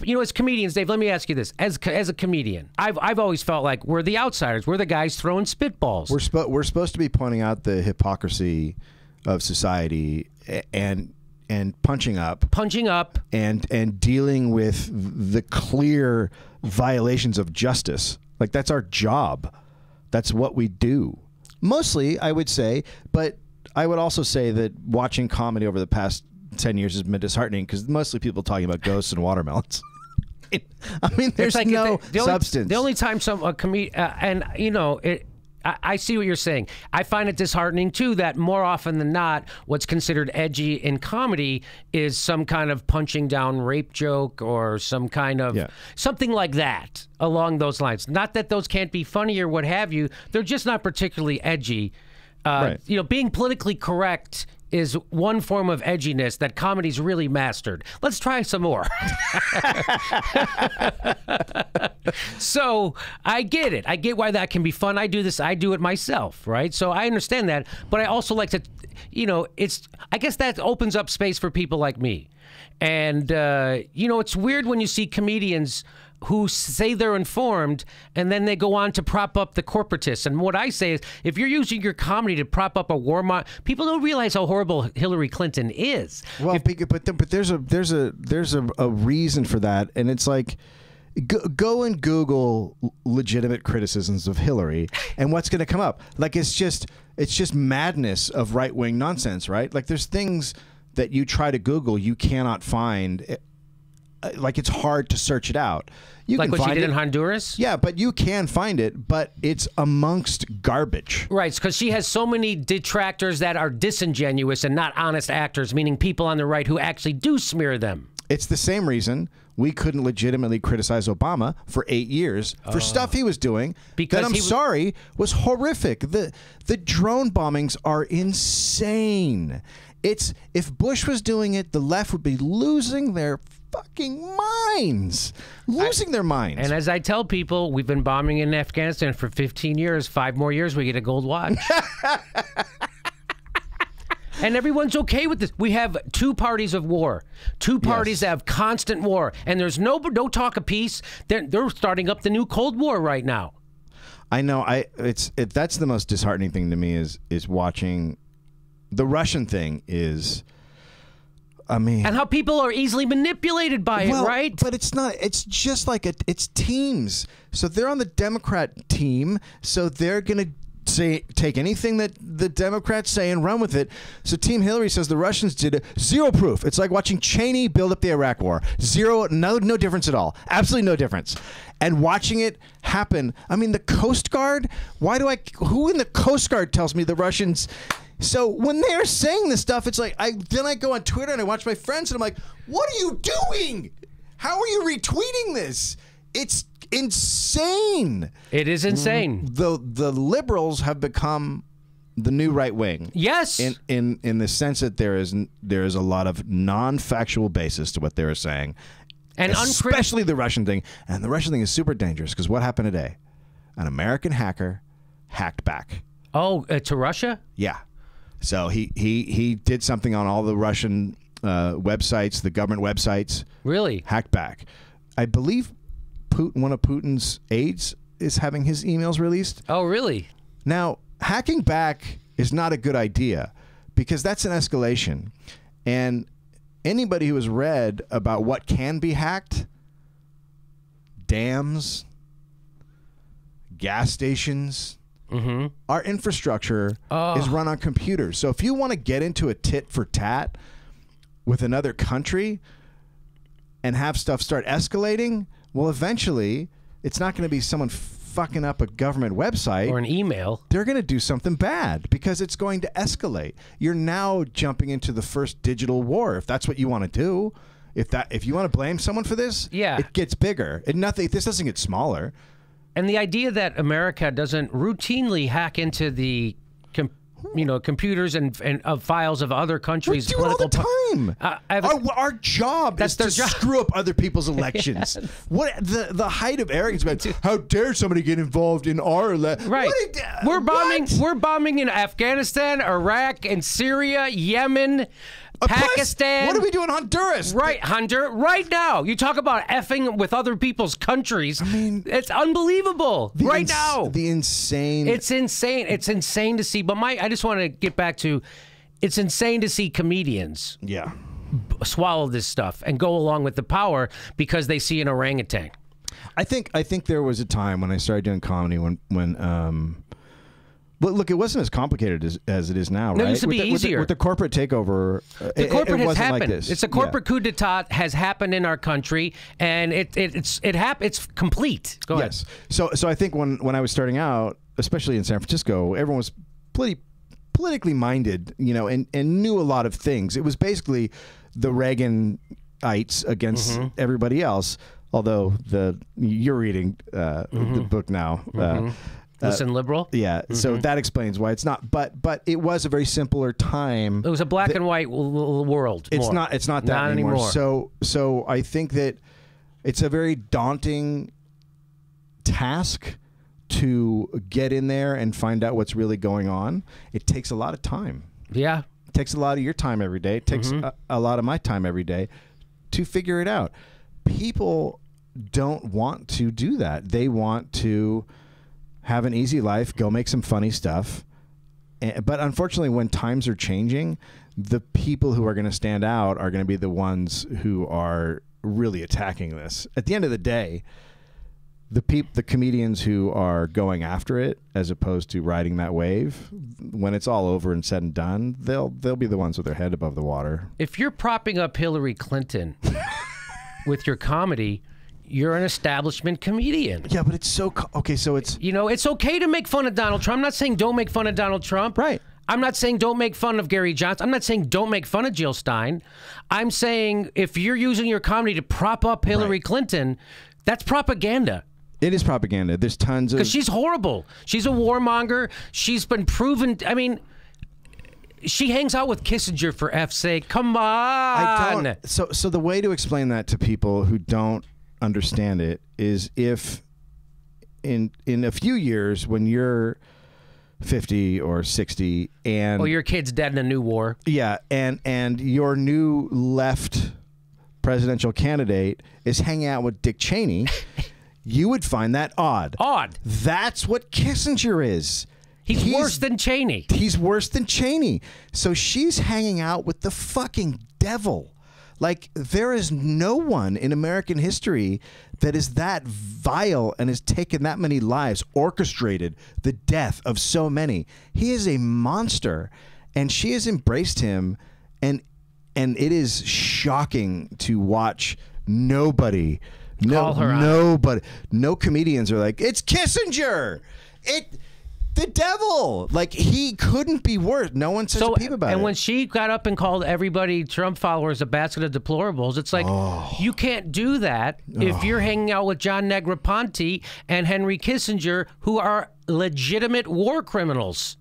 you know, as comedians, Dave, let me ask you this: as a comedian, I've always felt like we're the outsiders. We're the guys throwing spitballs. We're supposed to be pointing out the hypocrisy of society and punching up, and dealing with the clear violations of justice. Like, that's our job. That's what we do. Mostly, I would say, but I would also say that watching comedy over the past 10 years has been disheartening because mostly people talking about ghosts and watermelons. I mean, there's like no substance. The only time a comedian, and you know, I see what you're saying. I find it disheartening too that more often than not, what's considered edgy in comedy is some kind of punching down rape joke or some kind of something like that along those lines. Not that those can't be funny or what have you. They're just not particularly edgy. Right. You know, being politically correct is one form of edginess that comedy's really mastered. Let's try some more. So I get it. I get why that can be fun. I do this. I do it myself, right? So I understand that. But I also like to, you know, I guess that opens up space for people like me. And, you know, it's weird when you see comedians who say they're informed, and then they go on to prop up the corporatists. And what I say is, if you're using your comedy to prop up a war, people don't realize how horrible Hillary Clinton is. Well, but there's a reason for that, and it's like, go and Google legitimate criticisms of Hillary, and what's going to come up? Like, it's just madness of right wing nonsense, right? Like, there's things that you try to Google you cannot find. Like, it's hard to search it out. You like can what find she did in Honduras? Yeah, but you can find it, but it's amongst garbage. Right, because she has so many detractors that are disingenuous and not honest actors, meaning people on the right who actually do smear them. It's the same reason we couldn't legitimately criticize Obama for 8 years for stuff he was doing that I'm sorry was horrific. The drone bombings are insane. If Bush was doing it, the left would be losing their fucking minds. Their minds. And as I tell people, we've been bombing in Afghanistan for 15 years. 5 more years, we get a gold watch. And everyone's okay with this. We have 2 parties of war. 2 parties that have constant war. And there's no talk of peace. They're starting up the new Cold War right now. I know. That's the most disheartening thing to me is watching. The Russian thing is, I mean, and how people are easily manipulated by it, right? But it's not. It's just like it's teams. So they're on the Democrat team. So they're gonna take anything that the Democrats say and run with it. So Team Hillary says the Russians did it. Zero proof. It's like watching Cheney build up the Iraq War. Zero. No difference at all. Absolutely no difference. And watching it happen. I mean, the Coast Guard. Who in the Coast Guard tells me the Russians? So when they're saying this stuff, it's like then I go on Twitter and I watch my friends and I'm like, what are you doing? How are you retweeting this? It's insane. It is insane. The liberals have become the new right wing. Yes. In the sense that there is a lot of non-factual basis to what they were saying. And especially the Russian thing. And the Russian thing is super dangerous because what happened today? An American hacker hacked back. Oh, to Russia? Yeah. So he did something on all the Russian websites, the government websites. Really? Hacked back. I believe one of Putin's aides is having his emails released. Oh, really? Now, hacking back is not a good idea because that's an escalation. And anybody who has read about what can be hacked, dams, gas stations, our infrastructure is run on computers. So if you want to get into a tit for tat with another country and have stuff start escalating, well, eventually it's not going to be someone fucking up a government website or an email. They're going to do something bad because it's going to escalate. You're now jumping into the first digital war if that's what you want to do. If you want to blame someone for this, it gets bigger. This doesn't get smaller. And the idea that America doesn't routinely hack into the computers and files of other countries' we do it all the time. Our job is to screw up other people's elections. Yes. What the height of arrogance about how dare somebody get involved in our election? Right. We're bombing in Afghanistan, Iraq, and Syria, Yemen, Pakistan. What do we do in Honduras? Right, Honduras. Right now, you talk about effing with other people's countries. I mean, it's unbelievable. Right now, the insane. It's insane. It's insane to see. But I just want to get back to, it's insane to see comedians. Yeah. Swallow this stuff and go along with the power because they see an orangutan. I think there was a time when I started doing comedy when but look, it wasn't as complicated as it is now, right? No, it used to be easier. With the corporate takeover, the corporate it has wasn't happened. like this. It's a corporate coup d'etat has happened in our country, and it's complete. Go ahead. Yes. So I think when I was starting out, especially in San Francisco, everyone was politically minded, you know, and knew a lot of things. It was basically the Reaganites against everybody else. Although you're reading the book now. Listen, liberal. Yeah, so that explains why it's not. But it was a very simpler time. It was a black and white world. It's not. It's not that anymore. So I think that it's a very daunting task to get in there and find out what's really going on. It takes a lot of time. Yeah, it takes a lot of your time every day. It takes a lot of my time every day to figure it out. People don't want to do that. They want to have an easy life, go make some funny stuff. But unfortunately, when times are changing, the people who are going to stand out are going to be the ones who are really attacking this. At the end of the day, the comedians who are going after it as opposed to riding that wave, when it's all over and said and done, they'll be the ones with their head above the water. If you're propping up Hillary Clinton with your comedy, you're an establishment comedian. Yeah, but it's so okay. So it's, you know, it's okay to make fun of Donald Trump. I'm not saying don't make fun of Donald Trump. Right. I'm not saying don't make fun of Gary Johnson. I'm not saying don't make fun of Jill Stein. I'm saying if you're using your comedy to prop up Hillary Clinton, that's propaganda. It is propaganda. There's tons of, because she's horrible. She's a warmonger. She's been proven. I mean, she hangs out with Kissinger for F's sake. Come on. I don't. So the way to explain that to people who don't understand it is if in a few years when you're 50 or 60 and your kid's dead in a new war, and your new left presidential candidate is hanging out with Dick Cheney, you would find that odd. That's what Kissinger is. He's worse than Cheney. He's worse than Cheney. So she's hanging out with the fucking devil. Like, there is no one in American history that is that vile and has taken that many lives, orchestrated the death of so many. He is a monster, and she has embraced him, and it is shocking to watch. No comedians are like, it's Kissinger. The devil. Like, he couldn't be worse. No one says a peep about it. And when she got up and called everybody Trump followers a basket of deplorables, it's like, you can't do that if you're hanging out with John Negroponte and Henry Kissinger, who are legitimate war criminals.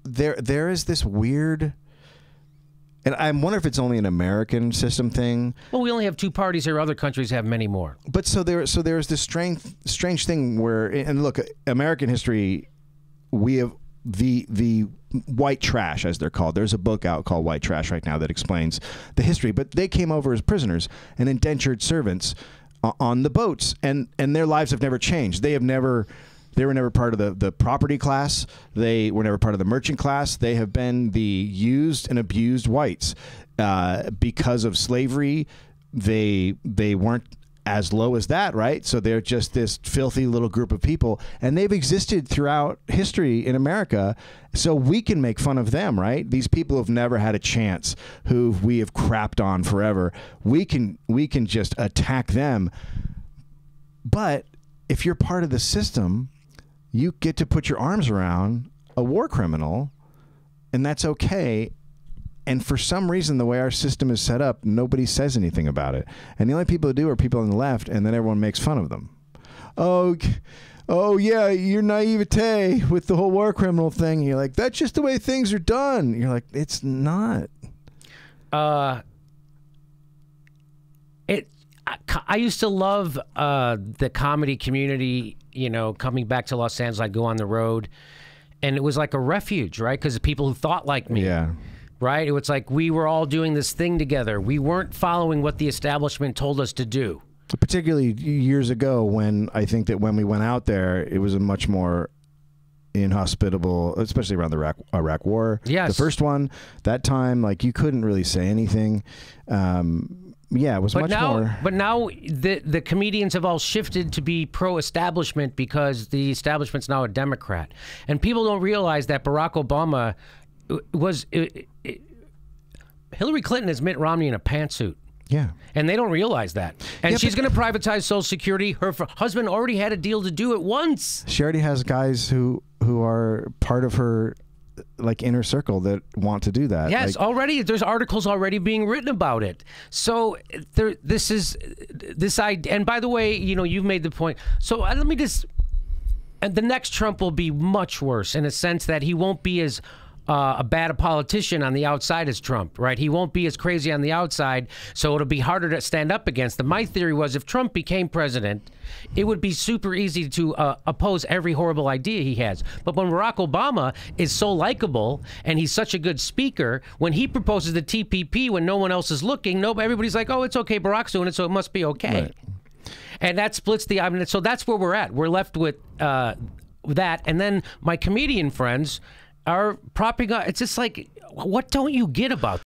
There is this weird, and I wonder if it's only an American system thing. Well, we only have two parties here. Other countries have many more. But so there's this strange thing where, and look, American history, we have the white trash, as they're called. There's a book out called White Trash right now that explains the history. But they came over as prisoners and indentured servants on the boats, and their lives have never changed. They were never part of the property class. They were never part of the merchant class. They have been the used and abused whites. Because of slavery, they weren't as low as that, right? So they're just this filthy little group of people, and they've existed throughout history in America, so we can make fun of them, right? These people have never had a chance, who we have crapped on forever. We can just attack them. But if you're part of the system, you get to put your arms around a war criminal, and that's okay. And for some reason, the way our system is set up, nobody says anything about it. And the only people who do are people on the left, and then everyone makes fun of them. Oh yeah, your naivete with the whole war criminal thing. You're like, that's just the way things are done. You're like, it's not. I used to love the comedy community, you know, coming back to Los Angeles. I'd go on the road, and it was like a refuge, right? Because of people who thought like me. Yeah. right? It was like we were all doing this thing together. We weren't following what the establishment told us to do. Particularly years ago, when I think that when we went out there, it was a much more inhospitable, especially around the Iraq War. Yes. The first one, that time, like, you couldn't really say anything. Yeah, it was much more. But now the comedians have all shifted to be pro-establishment because the establishment's now a Democrat. And people don't realize that Barack Obama was... Hillary Clinton is Mitt Romney in a pantsuit. Yeah. And they don't realize that. And Yeah, she's going to privatize Social Security. Her husband already had a deal to do it once. She already has guys who are part of her, like, inner circle that want to do that. Yes, like, already. There's articles already being written about it. So this idea. And by the way, you know, you've made the point. So let me just. And the next Trump will be much worse in a sense that he won't be as a bad politician on the outside as Trump, right? He won't be as crazy on the outside, so it'll be harder to stand up against them. My theory was if Trump became president, it would be super easy to oppose every horrible idea he has. But when Barack Obama is so likable and he's such a good speaker, when he proposes the TPP when no one else is looking, everybody's like, oh, it's okay, Barack's doing it, so it must be okay. Right. And that splits the... I mean, so that's where we're at. We're left with that. And then my comedian friends are propping up. It's just like, what don't you get about